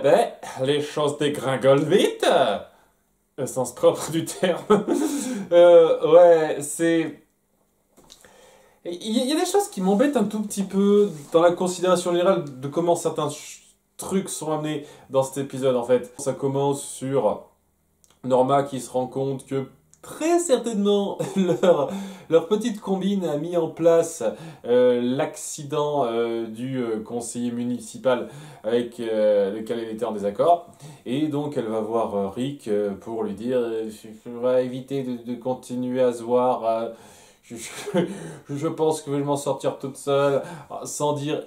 ben, les choses dégringolent vite, au sens propre du terme. Ouais, c'est... Il y a des choses qui m'embêtent un tout petit peu dans la considération générale de comment certains trucs sont amenés dans cet épisode, en fait. Ça commence sur Norma qui se rend compte que très certainement leur petite combine a mis en place l'accident du conseiller municipal avec lequel elle était en désaccord. Et donc elle va voir Rick pour lui dire je vais éviter de continuer à se voir. Je, je pense que je vais m'en sortir toute seule, sans dire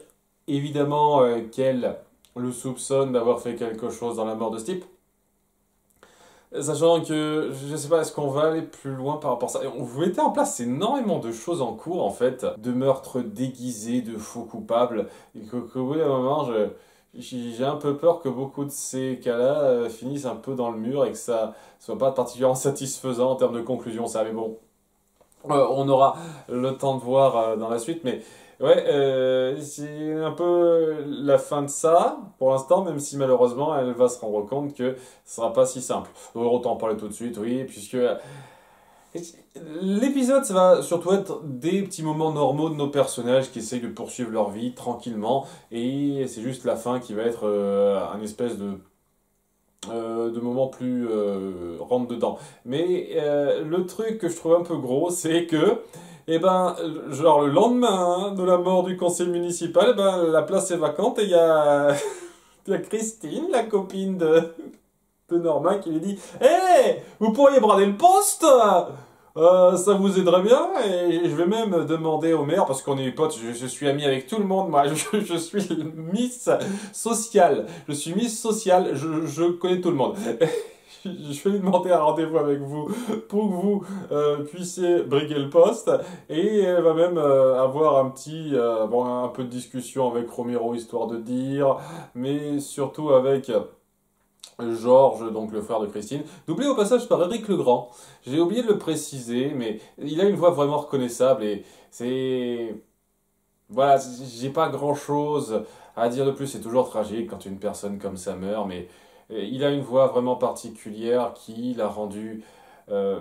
évidemment qu'elle le soupçonne d'avoir fait quelque chose dans la mort de ce type. Sachant que, je sais pas, est-ce qu'on va aller plus loin par rapport à ça? On vous mettez en place énormément de choses en cours, en fait, de meurtres déguisés, de faux coupables, et oui, à un moment, j'ai un peu peur que beaucoup de ces cas-là finissent un peu dans le mur et que ça soit pas particulièrement satisfaisant en termes de conclusion, ça, mais bon. On aura le temps de voir dans la suite, mais ouais, c'est un peu la fin de ça pour l'instant, même si malheureusement elle va se rendre compte que ce sera pas si simple. Autant en parler tout de suite, oui, puisque l'épisode, ça va surtout être des petits moments normaux de nos personnages qui essayent de poursuivre leur vie tranquillement, et c'est juste la fin qui va être un espèce de moments plus rentre dedans. Mais le truc que je trouve un peu gros, c'est que, eh ben, genre le lendemain de la mort du conseil municipal, eh ben, la place est vacante et il y a, il y a Christine, la copine de Norma, qui lui dit «Hé, vous pourriez brader le poste ça vous aiderait bien et je vais même demander au maire, parce qu'on est potes, je suis ami avec tout le monde, moi, je suis Miss Sociale, je suis Miss Sociale, je connais tout le monde. Je vais lui demander un rendez-vous avec vous pour que vous puissiez briguer le poste et elle va même avoir un petit, bon, un peu de discussion avec Romero histoire de dire, mais surtout avec... Georges, donc le frère de Christine, doublé au passage par Éric Legrand. J'ai oublié de le préciser, mais il a une voix vraiment reconnaissable et c'est... Voilà, j'ai pas grand-chose à dire de plus, c'est toujours tragique quand une personne comme ça meurt, mais il a une voix vraiment particulière qui l'a rendu euh,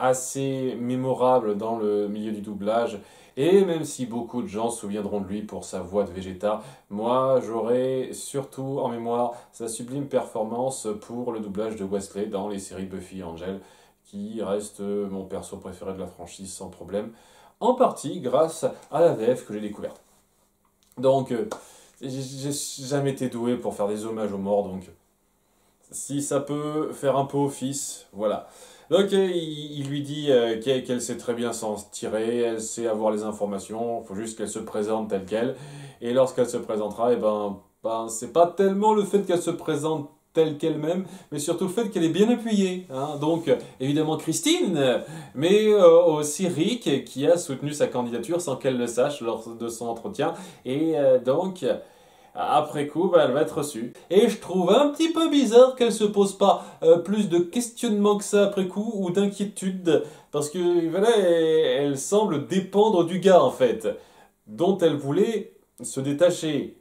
assez mémorable dans le milieu du doublage. Et même si beaucoup de gens se souviendront de lui pour sa voix de Vegeta, moi j'aurai surtout en mémoire sa sublime performance pour le doublage de Wesley dans les séries Buffy et Angel, qui reste mon perso préféré de la franchise sans problème, en partie grâce à la VF que j'ai découverte. Donc, j'ai jamais été doué pour faire des hommages aux morts, donc si ça peut faire un peu office, voilà. Donc il lui dit qu'elle sait très bien s'en tirer, elle sait avoir les informations, il faut juste qu'elle se présente telle qu'elle. Et lorsqu'elle se présentera, et ben c'est pas tellement le fait qu'elle se présente telle qu'elle-même, mais surtout le fait qu'elle est bien appuyée. Hein. Donc évidemment Christine, mais aussi Rick qui a soutenu sa candidature sans qu'elle le sache lors de son entretien. Et donc... Après coup, elle va être reçue. Et je trouve un petit peu bizarre qu'elle se pose pas plus de questionnements que ça après coup, ou d'inquiétude, parce que voilà, elle semble dépendre du gars en fait, dont elle voulait se détacher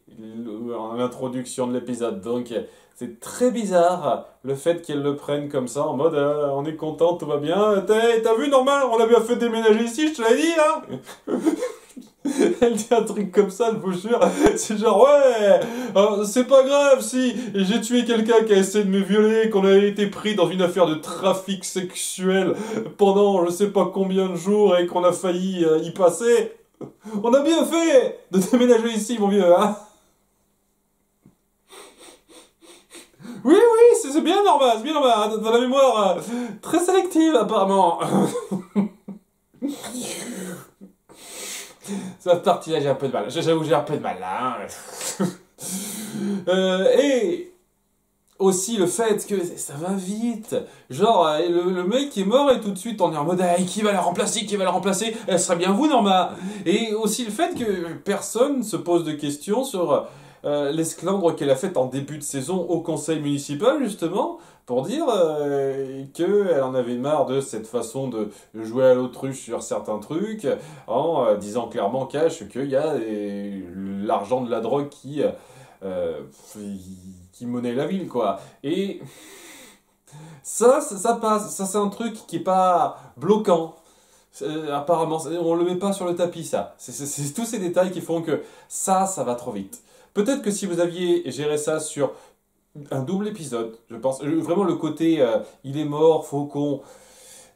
en introduction de l'épisode. Donc c'est très bizarre le fait qu'elle le prenne comme ça, en mode on est content, tout va bien. T'as vu Norman, on a bien fait déménager ici, je te l'ai dit, hein. Elle dit un truc comme ça, je vous jure. C'est genre, ouais, c'est pas grave si j'ai tué quelqu'un qui a essayé de me violer, qu'on a été pris dans une affaire de trafic sexuel pendant je sais pas combien de jours et qu'on a failli y passer. On a bien fait de déménager ici, mon vieux, hein. Oui, oui, c'est bien normal, c'est bien normal. Dans la mémoire très sélective, apparemment. Cette partie-là, j'ai un peu de mal. J'avoue, j'ai un peu de mal, là. Hein. Et aussi le fait que ça va vite. Genre, le mec qui est mort et tout de suite, on est en mode hey, qui va la remplacer, qui va la remplacer. Elle serait bien vous, Norma. Et aussi le fait que personne se pose de questions sur l'esclandre qu'elle a faite en début de saison au conseil municipal, justement, pour dire qu'elle en avait marre de cette façon de jouer à l'autruche sur certains trucs, en disant clairement cash qu'il y a l'argent de la drogue qui qui monnaie la ville, quoi. Et ça passe, ça c'est un truc qui est pas bloquant. Apparemment, on le met pas sur le tapis, ça. C'est tous ces détails qui font que ça va trop vite. Peut-être que si vous aviez géré ça sur un double épisode, je pense, vraiment le côté il est mort, faut qu'on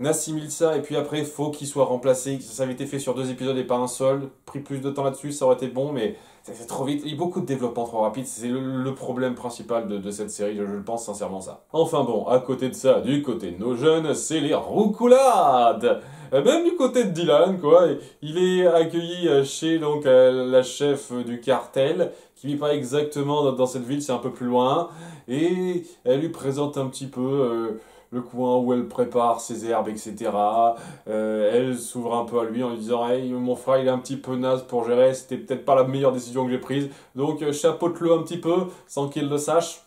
assimile ça, et puis après, faut qu'il soit remplacé, que ça avait été fait sur 2 épisodes et pas un seul, pris plus de temps là-dessus, ça aurait été bon, mais c'est trop vite, il y a beaucoup de développement trop rapide, c'est le problème principal de cette série, je le pense sincèrement ça. Enfin bon, à côté de ça, du côté de nos jeunes, c'est les roucoulades. Même du côté de Dylan, quoi, il est accueilli chez donc la chef du cartel, qui vit pas exactement dans cette ville, c'est un peu plus loin, et elle lui présente un petit peu le coin où elle prépare ses herbes, etc. Elle s'ouvre un peu à lui en lui disant hey, mon frère il est un petit peu naze pour gérer, c'était peut-être pas la meilleure décision que j'ai prise, donc chapeaute-le un petit peu sans qu'il le sache.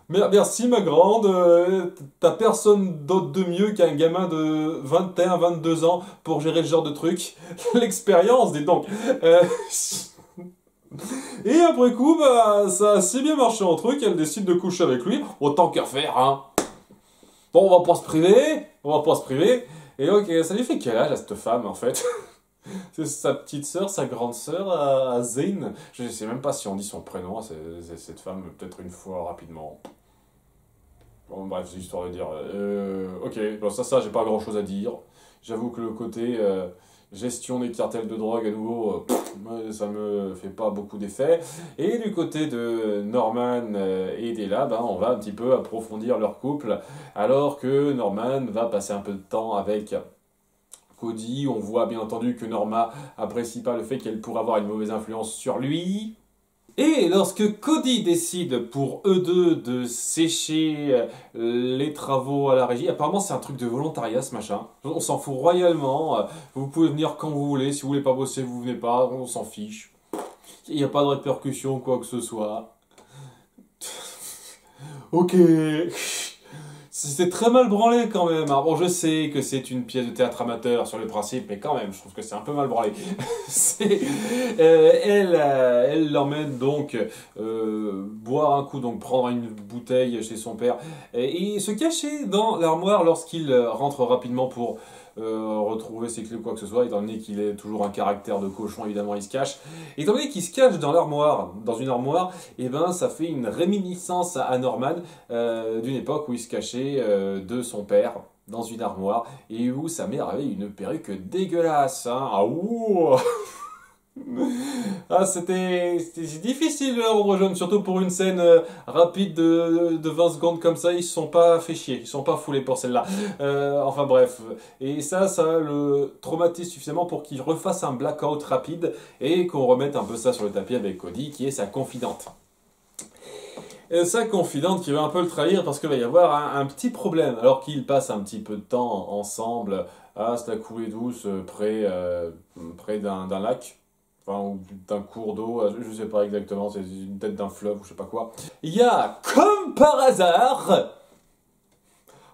Merci ma grande, t'as personne d'autre de mieux qu'un gamin de 21, 22 ans pour gérer ce genre de truc. L'expérience, dis donc. Et après coup, bah, ça a si bien marché entre eux qu'elle décide de coucher avec lui. Autant qu'à faire, hein. Bon, on va pas se priver. On va pas se priver. Et donc, ça lui fait quel âge à cette femme, en fait? C'est sa petite sœur, sa grande sœur, à Zayn. Je sais même pas si on dit son prénom à cette femme, peut-être une fois, rapidement. Bon, bref, c'est histoire de dire. Ok, bon, ça, j'ai pas grand chose à dire. J'avoue que le côté gestion des cartels de drogue, à nouveau, ça me fait pas beaucoup d'effet. Et du côté de Norman et Della, ben, on va un petit peu approfondir leur couple, alors que Norman va passer un peu de temps avec Cody. On voit bien entendu que Norma apprécie pas le fait qu'elle pourrait avoir une mauvaise influence sur lui. Et lorsque Cody décide pour eux deux de sécher les travaux à la régie, apparemment c'est un truc de volontariat ce machin. On s'en fout royalement. Vous pouvez venir quand vous voulez. Si vous voulez pas bosser, vous venez pas. On s'en fiche. Il n'y a pas de répercussions, quoi que ce soit. Ok. C'était très mal branlé quand même. Alors bon, je sais que c'est une pièce de théâtre amateur sur le principe, mais quand même, je trouve que c'est un peu mal branlé. Elle l'emmène donc boire un coup, donc prendre une bouteille chez son père, et se cacher dans l'armoire lorsqu'il rentre rapidement pour retrouver ses clés ou quoi que ce soit, étant donné qu'il est toujours un caractère de cochon, évidemment il se cache. Étant donné qu'il se cache dans l'armoire, dans une armoire, et ben ça fait une réminiscence à Norman d'une époque où il se cachait de son père dans une armoire et où sa mère avait une perruque dégueulasse. Hein. Ah ouh Ah, c'était difficile de la rendre jeune, surtout pour une scène rapide de 20 secondes comme ça, ils se sont pas fait chier, ils se sont pas foulés pour celle-là. Enfin bref, et ça le traumatise suffisamment pour qu'il refasse un blackout rapide et qu'on remette un peu ça sur le tapis avec Cody, qui est sa confidente. Sa confidente qui va un peu le trahir parce qu'il va y avoir un petit problème, alors qu'ils passent un petit peu de temps ensemble à se la couler douce près d'un lac. Enfin, ou d'un cours d'eau, je sais pas exactement, c'est une tête d'un fleuve ou je sais pas quoi. Il y a, comme par hasard,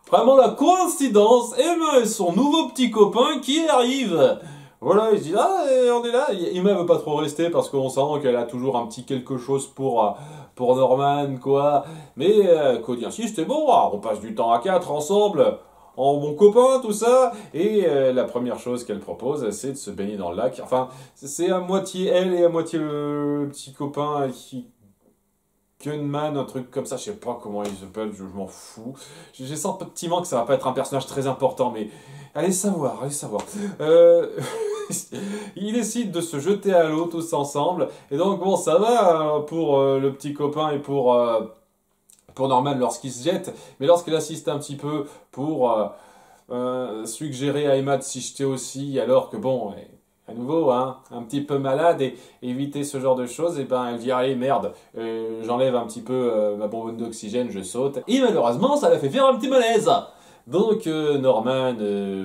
vraiment la coïncidence, Emma et son nouveau petit copain qui arrive. Voilà, il se dit, ah, on est là. Emma veut pas trop rester parce qu'on sent qu'elle a toujours un petit quelque chose pour Norman, quoi. Mais Cody insiste, c'est bon, on passe du temps à 4 ensemble en bon copain, tout ça. Et la première chose qu'elle propose, c'est de se baigner dans le lac. Enfin, c'est à moitié elle et à moitié le petit copain qui... Gunman, un truc comme ça, je sais pas comment il s'appelle, je m'en fous. J'ai sens petit que ça va pas être un personnage très important, mais allez savoir, allez savoir. Ils décident de se jeter à l'eau tous ensemble, et donc bon, ça va pour le petit copain et pour Norman lorsqu'il se jette, mais lorsqu'elle assiste un petit peu pour suggérer à Emma de s'y jeter aussi, alors que bon, à nouveau, hein, un petit peu malade et éviter ce genre de choses, et ben elle dit allez merde, j'enlève un petit peu ma bonbonne d'oxygène, je saute, et malheureusement ça la fait faire un petit malaise. Donc Norman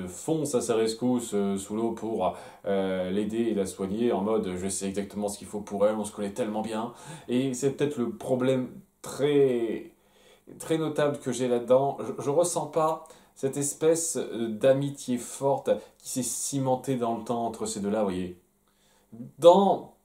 fonce à sa rescousse sous l'eau pour l'aider et la soigner en mode je sais exactement ce qu'il faut pour elle, on se connaît tellement bien, et c'est peut-être le problème très notable que j'ai là-dedans. Je ressens pas cette espèce d'amitié forte qui s'est cimentée dans le temps entre ces deux-là, vous voyez. Dans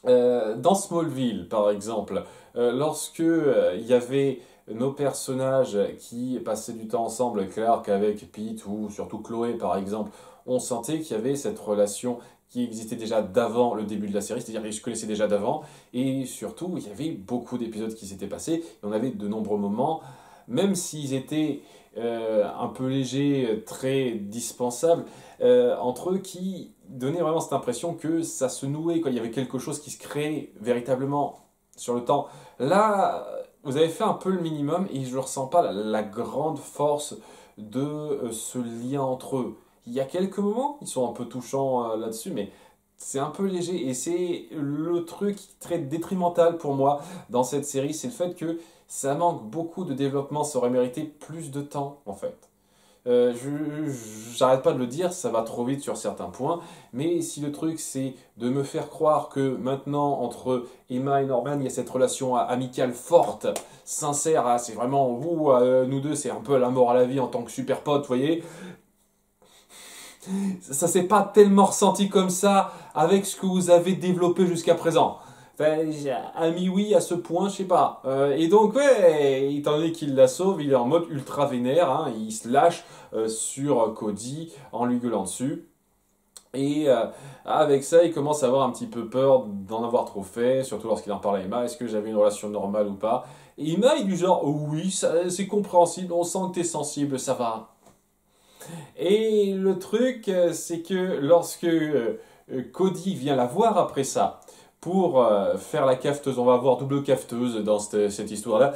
Dans Smallville, par exemple, lorsque il y avait nos personnages qui passaient du temps ensemble, Clark avec Pete ou surtout Chloé, par exemple, on sentait qu'il y avait cette relation qui existait déjà d'avant le début de la série, c'est-à-dire qu'ils se connaissaient déjà d'avant, et surtout, il y avait beaucoup d'épisodes qui s'étaient passés, et on avait de nombreux moments, même s'ils étaient un peu légers, très dispensables, entre eux qui donnaient vraiment cette impression que ça se nouait, quoi. Il y avait quelque chose qui se créait véritablement sur le temps. Là, vous avez fait un peu le minimum et je ne ressens pas la grande force de ce lien entre eux. Il y a quelques moments, ils sont un peu touchants là-dessus, mais c'est un peu léger et c'est le truc très détrimental pour moi dans cette série, c'est le fait que ça manque beaucoup de développement, ça aurait mérité plus de temps en fait. J'arrête pas de le dire, ça va trop vite sur certains points, mais si le truc c'est de me faire croire que maintenant entre Emma et Norman il y a cette relation amicale forte, sincère, hein, c'est vraiment vous, nous deux, c'est un peu la mort à la vie en tant que super potes, vous voyez, ça s'est pas tellement ressenti comme ça avec ce que vous avez développé jusqu'à présent. Enfin, ami oui à ce point, je sais pas. Et donc ouais, étant donné qu'il la sauve, il est en mode ultra vénère, hein, il se lâche sur Cody en lui gueulant dessus. Et avec ça, il commence à avoir un petit peu peur d'en avoir trop fait, surtout lorsqu'il en parle à Emma. Est-ce que j'avais une relation normale ou pas? Et Emma, il est du genre, oh oui, c'est compréhensible, on sent que t'es sensible, ça va. Et le truc, c'est que lorsque Cody vient la voir après ça, pour faire la cafeteuse, on va avoir double cafeteuse dans cette histoire-là,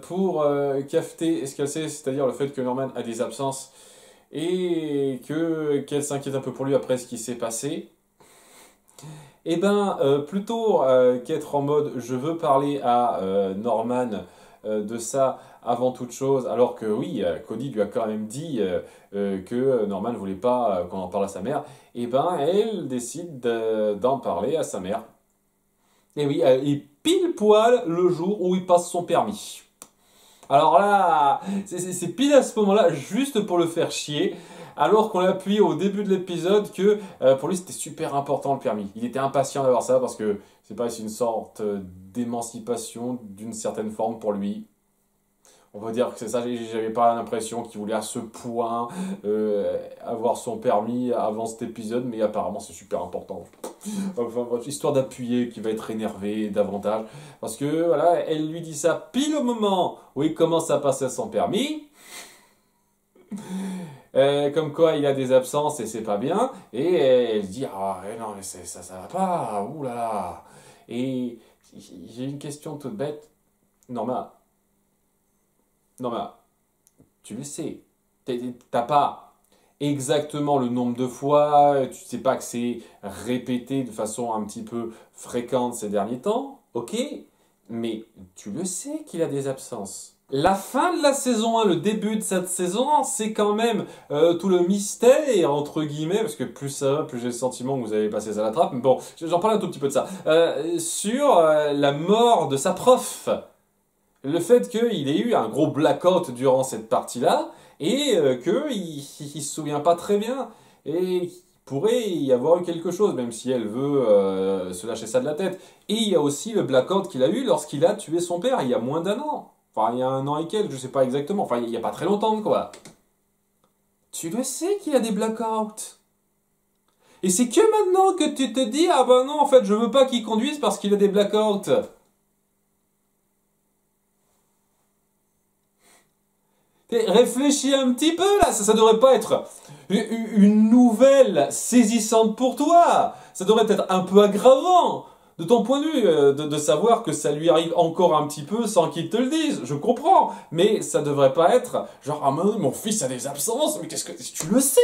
pour cafeter ce qu'elle sait, c'est-à-dire le fait que Norman a des absences et qu'elle s'inquiète un peu pour lui après ce qui s'est passé. Eh ben, plutôt qu'être en mode je veux parler à Norman de ça avant toute chose, alors que oui, Cody lui a quand même dit que Norman ne voulait pas qu'on en parle à sa mère, eh ben, elle décide d'en parler à sa mère. Et oui, et pile poil le jour où il passe son permis. Alors là, c'est pile à ce moment-là, juste pour le faire chier, alors qu'on l'a appuyé au début de l'épisode que pour lui c'était super important le permis. Il était impatient d'avoir ça parce que c'est pas, c'est une sorte d'émancipation d'une certaine forme pour lui. On va dire que c'est ça, j'avais pas l'impression qu'il voulait à ce point avoir son permis avant cet épisode, mais apparemment c'est super important. Enfin, bref, histoire d'appuyer, qui va être énervé davantage. Parce que, voilà, elle lui dit ça pile au moment où il commence à passer son permis. Comme quoi il a des absences et c'est pas bien. Et elle dit, ah non, mais ça va pas, ouh là là. Et j'ai une question toute bête. Norma, Norma, tu le sais, t'as pas exactement le nombre de fois, tu sais pas que c'est répété de façon un petit peu fréquente ces derniers temps, ok, mais tu le sais qu'il a des absences. La fin de la saison 1, le début de cette saison 1, c'est quand même tout le mystère, entre guillemets, parce que plus ça va, plus j'ai le sentiment que vous avez passé ça à la trappe, mais bon, j'en parle un tout petit peu de ça, sur la mort de sa prof. Le fait qu'il ait eu un gros blackout durant cette partie-là et qu'il ne se souvient pas très bien et qu'il pourrait y avoir eu quelque chose, même si elle veut se lâcher ça de la tête. Et il y a aussi le blackout qu'il a eu lorsqu'il a tué son père il y a moins d'un an. Enfin, il y a un an et quelques, je sais pas exactement. Enfin, il n'y a pas très longtemps, quoi. Tu le sais qu'il y a des blackouts. Et c'est que maintenant que tu te dis, ah ben non, en fait, je veux pas qu'il conduise parce qu'il a des blackouts. Réfléchis un petit peu là, ça devrait pas être une nouvelle saisissante pour toi. Ça devrait être un peu aggravant de ton point de vue, de savoir que ça lui arrive encore un petit peu sans qu'il te le dise. Je comprends, mais ça devrait pas être genre ah mon fils a des absences, mais qu'est-ce que tu le sais?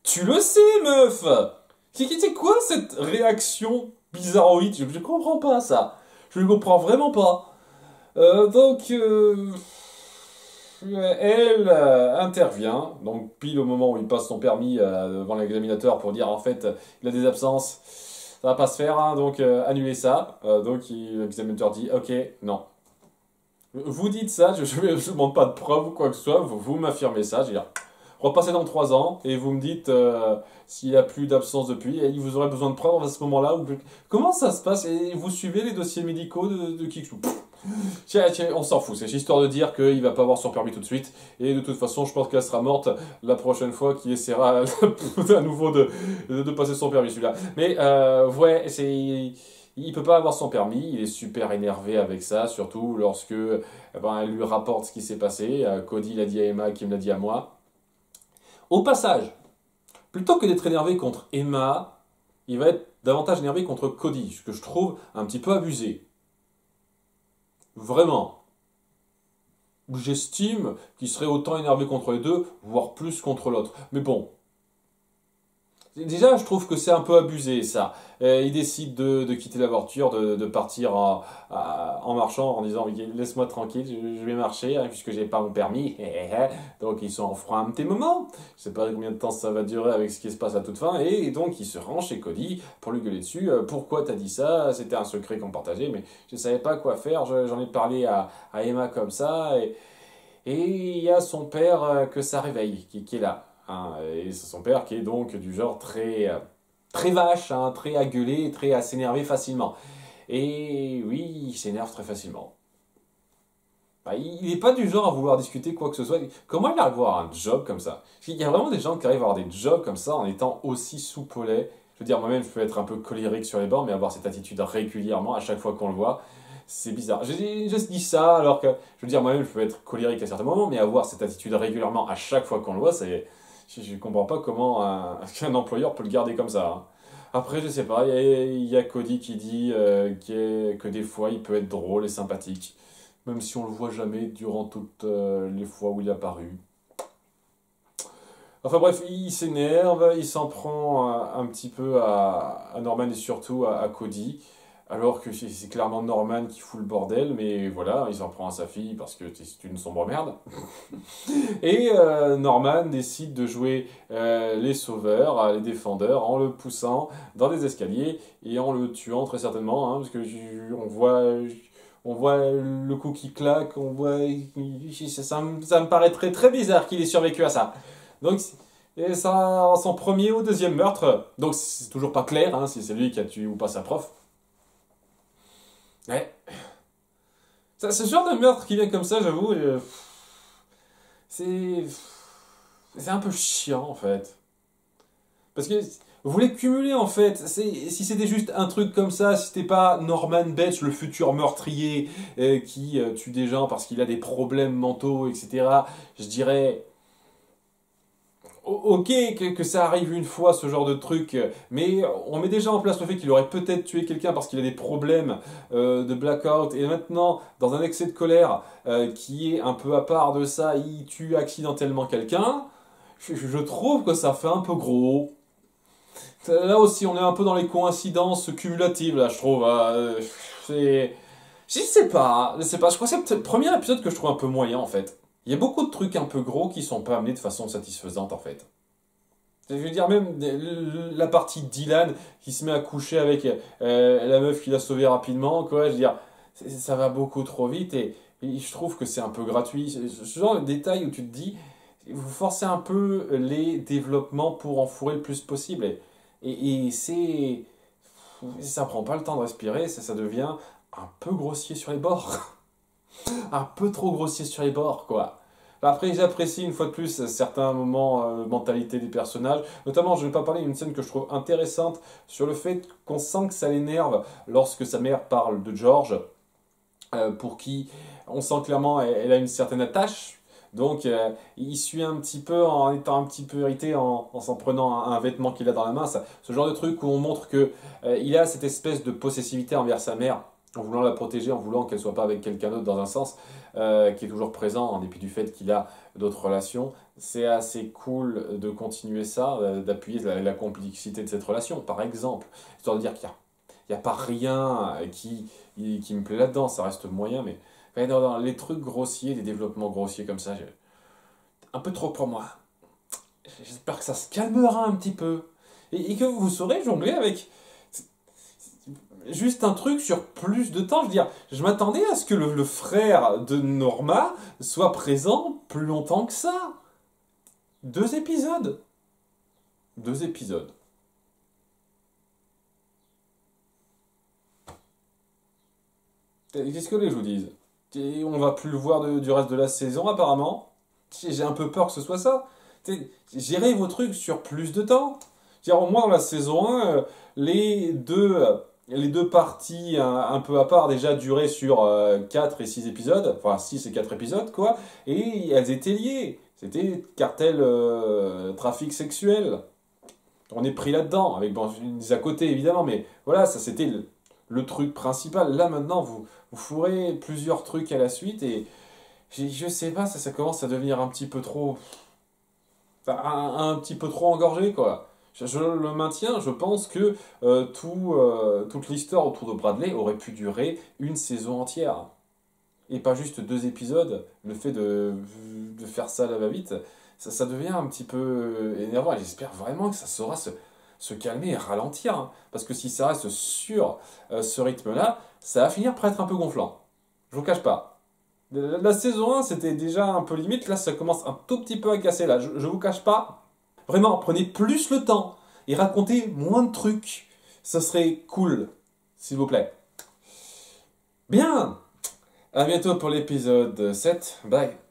Tu le sais, meuf. C'est quoi cette réaction bizarroïde? Je comprends pas ça. Je ne comprends vraiment pas. Donc elle intervient, donc pile au moment où il passe son permis devant l'examinateur pour dire en fait il a des absences, ça va pas se faire, hein, donc annulez ça. Donc l'examinateur dit ok, non. Vous dites ça, je ne demande pas de preuve ou quoi que ce soit, vous m'affirmez ça, je veux dire, Repassez dans 3 ans et vous me dites s'il n'y a plus d'absence depuis et vous aurez besoin de preuves à ce moment-là. Comment ça se passe? Et vous suivez les dossiers médicaux de Kikou? Tiens, on s'en fout, c'est histoire de dire qu'il va pas avoir son permis tout de suite, et de toute façon, je pense qu'elle sera morte la prochaine fois qu'il essaiera à nouveau de passer son permis, celui-là. Mais, ouais, il peut pas avoir son permis, il est super énervé avec ça, surtout lorsque elle lui rapporte ce qui s'est passé. Cody l'a dit à Emma, qui me l'a dit à moi. Au passage, plutôt que d'être énervé contre Emma, il va être davantage énervé contre Cody, ce que je trouve un petit peu abusé. Vraiment. J'estime qu'il serait autant énervé contre les deux, voire plus contre l'autre. Mais bon. Déjà, je trouve que c'est un peu abusé, ça. Il décide de quitter la voiture, de partir en marchant, en disant laisse-moi tranquille, je vais marcher, hein, puisque j'ai pas mon permis. Donc, ils sont en froid un petit moment. Je sais pas combien de temps ça va durer avec ce qui se passe à toute fin. Et donc, il se rend chez Cody pour lui gueuler dessus. Pourquoi t'as dit ça? C'était un secret qu'on partageait, mais je savais pas quoi faire. J'en ai parlé à Emma comme ça. Et il y a son père que ça réveille, qui est là. Hein, et c'est son père qui est donc du genre très vache, hein, très à gueuler, très à s'énerver facilement. Et oui, il s'énerve très facilement. Bah, il n'est pas du genre à vouloir discuter quoi que ce soit. Comment il arrive à avoir un job comme ça? Parce qu'il y a vraiment des gens qui arrivent à avoir des jobs comme ça en étant aussi soupolés. Je veux dire, moi-même, je peux être un peu colérique sur les bords, mais avoir cette attitude régulièrement à chaque fois qu'on le voit, c'est bizarre. Je dis ça alors que, je veux dire, moi-même, je peux être colérique à certains moments, mais avoir cette attitude régulièrement à chaque fois qu'on le voit, c'est... Je ne comprends pas comment un employeur peut le garder comme ça. Hein. Après, je sais pas, il y a Cody qui dit que des fois il peut être drôle et sympathique, même si on le voit jamais durant toutes les fois où il est apparu. Enfin bref, il s'énerve, il s'en prend un petit peu à Norman et surtout à Cody, alors que c'est clairement Norman qui fout le bordel, mais voilà, il s'en prend à sa fille parce que c'est une sombre merde. Et Norman décide de jouer les sauveurs, les défendeurs, en le poussant dans des escaliers et en le tuant très certainement, hein, parce que on voit le coup qui claque, on voit, ça me paraît très très bizarre qu'il ait survécu à ça. Donc, et ça, son premier ou deuxième meurtre, donc c'est toujours pas clair hein, si c'est lui qui a tué ou pas sa prof. Ouais. Ce genre de meurtre qui vient comme ça, j'avoue, c'est c'est un peu chiant en fait. Parce que vous voulez cumuler en fait. Si c'était juste un truc comme ça, si c'était pas Norman Bates, le futur meurtrier qui tue des gens parce qu'il a des problèmes mentaux, etc., je dirais. Ok que ça arrive une fois ce genre de truc, mais on met déjà en place le fait qu'il aurait peut-être tué quelqu'un parce qu'il a des problèmes de blackout et maintenant dans un excès de colère qui est un peu à part de ça, il tue accidentellement quelqu'un. Je trouve que ça fait un peu gros. Là aussi, on est un peu dans les coïncidences cumulatives, là, je trouve. C'est... Je sais pas, je sais pas. Je crois que c'est peut-être le premier épisode que je trouve un peu moyen, en fait. Il y a beaucoup de trucs un peu gros qui sont pas amenés de façon satisfaisante, en fait. Je veux dire, même la partie de Dylan qui se met à coucher avec la meuf qu'il a sauvée rapidement, quoi. Je veux dire, ça va beaucoup trop vite et je trouve que c'est un peu gratuit. Ce genre de détails où tu te dis, vous forcez un peu les développements pour en fourrer le plus possible. Et c'est. Ça prend pas le temps de respirer, ça devient un peu grossier sur les bords. Un peu trop grossier sur les bords, quoi. Après, j'apprécie une fois de plus certains moments mentalité des personnages. Notamment, je ne vais pas parler d'une scène que je trouve intéressante sur le fait qu'on sent que ça l'énerve lorsque sa mère parle de George, pour qui on sent clairement elle a une certaine attache. Donc, il suit un petit peu en étant un petit peu irrité en s'en prenant un vêtement qu'il a dans la main. Ce genre de truc où on montre que il a cette espèce de possessivité envers sa mère, en voulant la protéger, en voulant qu'elle soit pas avec quelqu'un d'autre dans un sens, qui est toujours présent en dépit du fait qu'il a d'autres relations. C'est assez cool de continuer ça, d'appuyer la complexité de cette relation, par exemple. Histoire de dire qu'il y a pas rien qui me plaît là-dedans, ça reste moyen, mais dans les trucs grossiers, des développements grossiers comme ça, un peu trop pour moi. J'espère que ça se calmera un petit peu. Et que vous saurez jongler avec juste un truc sur plus de temps. Je veux dire, je m'attendais à ce que le frère de Norma soit présent plus longtemps que ça. 2 épisodes. 2 épisodes. Qu'est-ce que les je vous dise? On va plus le voir du reste de la saison apparemment. J'ai un peu peur que ce soit ça. Gérez vos trucs sur plus de temps. Au moins dans la saison 1, les deux parties un peu à part déjà duraient sur 4 et 6 épisodes. Enfin 6 et 4 épisodes quoi. Et elles étaient liées. C'était cartel trafic sexuel. On est pris là-dedans, avec bon, des à côté évidemment, mais voilà, ça c'était le truc principal. Là maintenant, vous fourrez plusieurs trucs à la suite et je sais pas, ça commence à devenir un petit peu trop. Enfin, un petit peu trop engorgé quoi. Je le maintiens, je pense que toute l'histoire autour de Bradley aurait pu durer une saison entière. Et pas juste 2 épisodes. Le fait de faire ça à la va-vite, ça devient un petit peu énervant. Et j'espère vraiment que ça saura se calmer et ralentir, hein. Parce que si ça reste sur ce rythme-là, ça va finir par être un peu gonflant. Je vous cache pas. La saison 1, c'était déjà un peu limite. Là, ça commence un tout petit peu à casser. Là, je vous cache pas. Vraiment, prenez plus le temps et racontez moins de trucs. Ça serait cool, s'il vous plaît. Bien! À bientôt pour l'épisode 7. Bye!